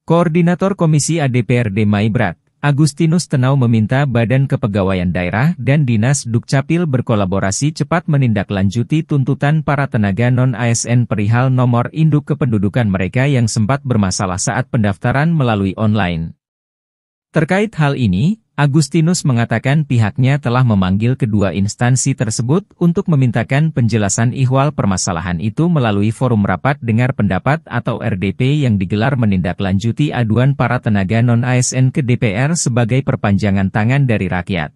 Koordinator Komisi A DPRD Maibrat, Agustinus Tenau meminta Badan Kepegawaian Daerah dan Dinas Dukcapil berkolaborasi cepat menindaklanjuti tuntutan para tenaga non-ASN perihal nomor induk kependudukan mereka yang sempat bermasalah saat pendaftaran melalui online. Terkait hal ini, Agustinus mengatakan pihaknya telah memanggil kedua instansi tersebut untuk memintakan penjelasan ihwal permasalahan itu melalui forum rapat dengar pendapat atau RDP yang digelar menindaklanjuti aduan para tenaga non-ASN ke DPR sebagai perpanjangan tangan dari rakyat.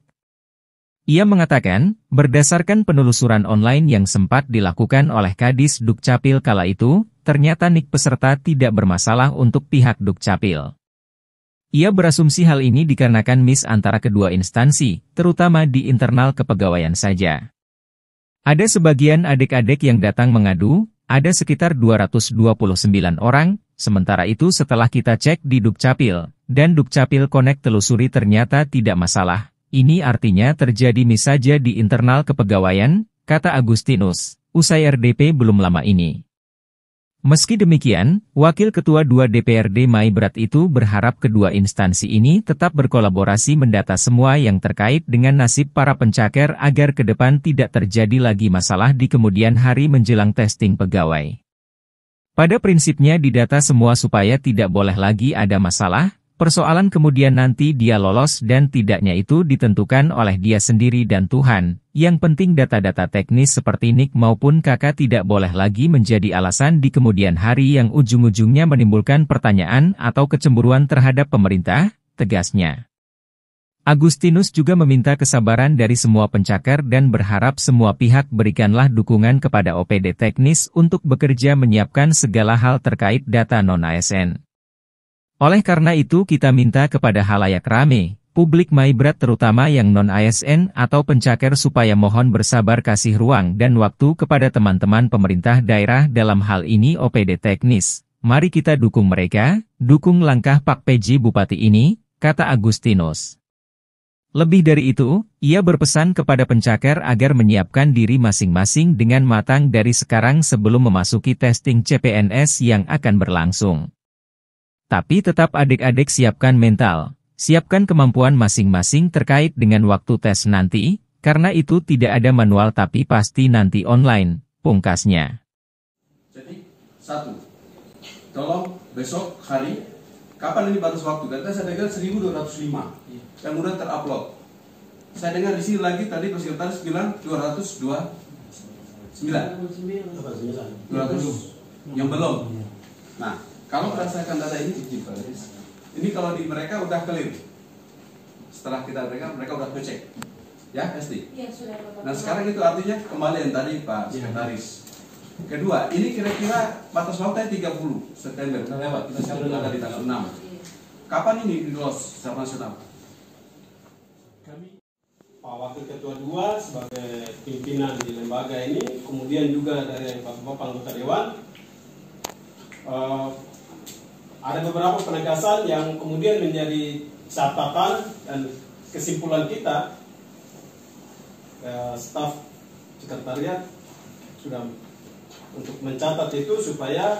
Ia mengatakan, berdasarkan penelusuran online yang sempat dilakukan oleh Kadis Dukcapil kala itu, ternyata NIK peserta tidak bermasalah untuk pihak Dukcapil. Ia berasumsi hal ini dikarenakan miss antara kedua instansi, terutama di internal kepegawaian saja. Ada sebagian adik-adik yang datang mengadu, ada sekitar 229 orang, sementara itu setelah kita cek di Dukcapil, dan Dukcapil Connect telusuri ternyata tidak masalah. Ini artinya terjadi miss saja di internal kepegawaian, kata Agustinus, usai RDP belum lama ini. Meski demikian, Wakil Ketua 2 DPRD Maibrat itu berharap kedua instansi ini tetap berkolaborasi mendata semua yang terkait dengan nasib para pencaker agar ke depan tidak terjadi lagi masalah di kemudian hari menjelang testing pegawai. Pada prinsipnya didata semua supaya tidak boleh lagi ada masalah, persoalan kemudian nanti dia lolos dan tidaknya itu ditentukan oleh dia sendiri dan Tuhan. Yang penting data-data teknis seperti NIK maupun KK tidak boleh lagi menjadi alasan di kemudian hari yang ujung-ujungnya menimbulkan pertanyaan atau kecemburuan terhadap pemerintah, tegasnya. Agustinus juga meminta kesabaran dari semua pencaker dan berharap semua pihak berikanlah dukungan kepada OPD teknis untuk bekerja menyiapkan segala hal terkait data non-ASN. Oleh karena itu kita minta kepada halayak rame, publik Maibrat terutama yang non-ASN atau pencaker supaya mohon bersabar kasih ruang dan waktu kepada teman-teman pemerintah daerah dalam hal ini OPD teknis. Mari kita dukung mereka, dukung langkah Pak PJ Bupati ini, kata Agustinus. Lebih dari itu, ia berpesan kepada pencaker agar menyiapkan diri masing-masing dengan matang dari sekarang sebelum memasuki testing CPNS yang akan berlangsung. Tapi tetap adik-adik siapkan mental, siapkan kemampuan masing-masing terkait dengan waktu tes nanti, karena itu tidak ada manual tapi pasti nanti online, pungkasnya. Jadi, satu, tolong besok hari, kapan ini batas waktu? Karena saya dengar 1205, yang mudah terupload. Saya dengar di sini lagi tadi Pak Sekretaris bilang 202, 200 yang belum. Nah, kalau berdasarkan data ini kalau di mereka udah clear. Setelah kita mereka udah ngecek. Ya, SD. Ya, sudah. Nah, sekarang itu artinya kembali yang tadi Pak Sekretaris. Kedua, ini kira-kira batas waktu 30 September. Udah lewat, kita sekarang ada di tanggal 6. Kapan ini lolos secara nasional? Kami Pak Wakil Ketua 2 sebagai pimpinan di lembaga ini, kemudian juga dari Bapak anggota Dewan, ada beberapa penegasan yang kemudian menjadi catatan dan kesimpulan kita. Staf sekretariat sudah untuk mencatat itu supaya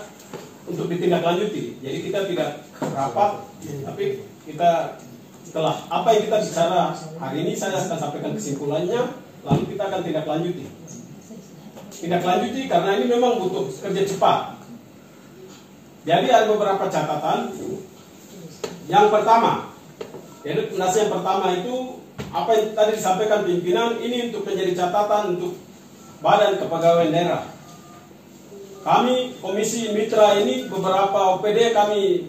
untuk ditindaklanjuti. Jadi kita tidak rapat, tapi kita setelah apa yang kita bicara hari ini saya akan sampaikan kesimpulannya, lalu kita akan tindaklanjuti. Tindaklanjuti karena ini memang butuh kerja cepat. Jadi ada beberapa catatan. Yang pertama, jadi yang pertama itu apa yang tadi disampaikan pimpinan ini untuk menjadi catatan untuk Badan Kepegawaian Daerah. Kami Komisi Mitra ini beberapa OPD kami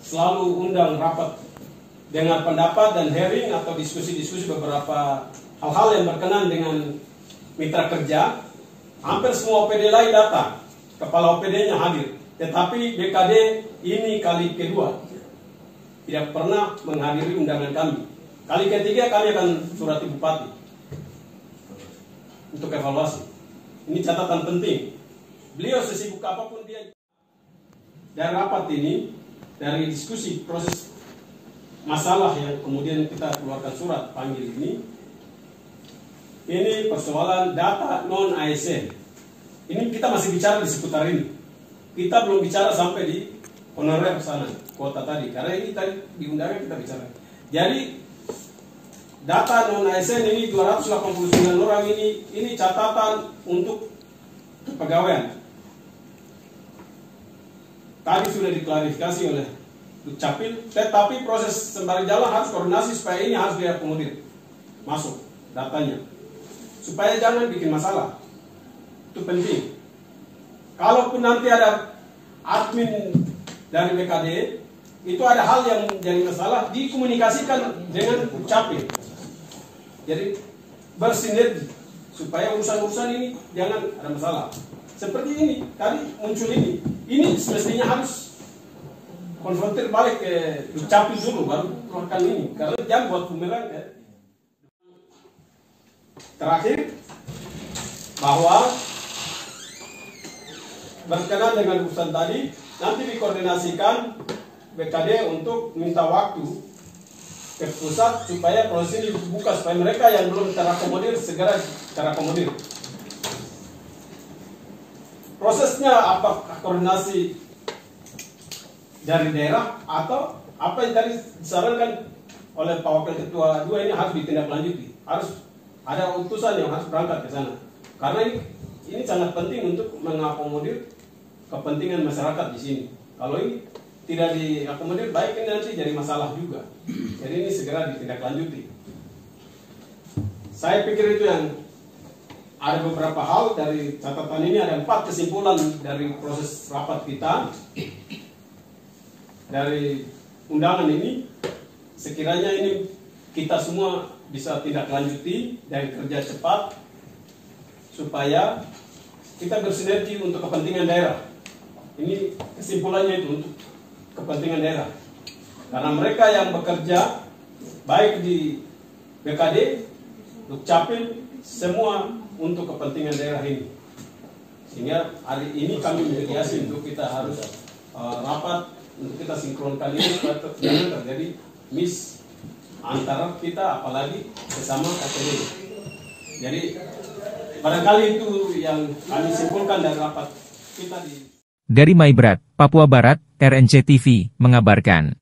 selalu undang rapat dengan pendapat dan hearing atau diskusi-diskusi beberapa hal-hal yang berkenan dengan mitra kerja. Hampir semua OPD lain datang, kepala OPD-nya hadir. Tetapi BKD ini kali kedua tidak pernah menghadiri undangan kami. Kali ketiga kami akan surati Bupati untuk evaluasi. Ini catatan penting. Beliau sesibuk apapun dia. Dari rapat ini, dari diskusi proses masalah yang kemudian kita keluarkan surat panggil ini persoalan data non-ASN. Ini kita masih bicara di seputar ini. Kita belum bicara sampai di honorer sana kota tadi, karena ini tadi di undangan kita bicara. Jadi data non ASN ini 289 orang ini catatan untuk kepegawaian. Tadi sudah diklarifikasi oleh Dukcapil, tetapi proses sembari jalan harus koordinasi supaya ini harus diakomodir masuk datanya, supaya jangan bikin masalah. Itu penting. Kalaupun nanti ada admin dari BKD, itu ada hal yang jadi masalah, dikomunikasikan dengan Dukcapil. Jadi bersinergi supaya urusan-urusan ini jangan ada masalah. Seperti ini tadi muncul ini semestinya harus konfrontir balik ke Dukcapil dulu baru keluarkan ini, karena jangan buat bumerang ya. Terakhir, bahwa berkenaan dengan urusan tadi nanti dikoordinasikan BKD untuk minta waktu ke pusat supaya proses ini dibuka, supaya mereka yang belum terakomodir segera terakomodir. Prosesnya apakah koordinasi dari daerah atau apa yang tadi disarankan oleh Pak Wakil Ketua 2 ini harus ditindaklanjuti, harus ada utusan yang harus berangkat ke sana, karena ini sangat penting untuk mengakomodir kepentingan masyarakat di sini. Kalau ini tidak diakomodir baik, ini nanti jadi masalah juga. Jadi ini segera ditindaklanjuti. Saya pikir itu yang ada beberapa hal dari catatan ini, ada 4 kesimpulan dari proses rapat kita. Dari undangan ini, sekiranya ini kita semua bisa tindak lanjuti dan kerja cepat supaya kita bersinergi untuk kepentingan daerah. Ini kesimpulannya itu untuk kepentingan daerah. Karena mereka yang bekerja baik di BKD, Dukcapil, semua untuk kepentingan daerah ini. Sehingga hari ini kami mediasi untuk kita harus rapat, untuk kita sinkronkan ini supaya jangan terjadi miss antara kita, apalagi sesama KTD. Jadi barangkali itu yang kami simpulkan dari rapat kita di. Dari Maibrat, Papua Barat, RNC TV mengabarkan.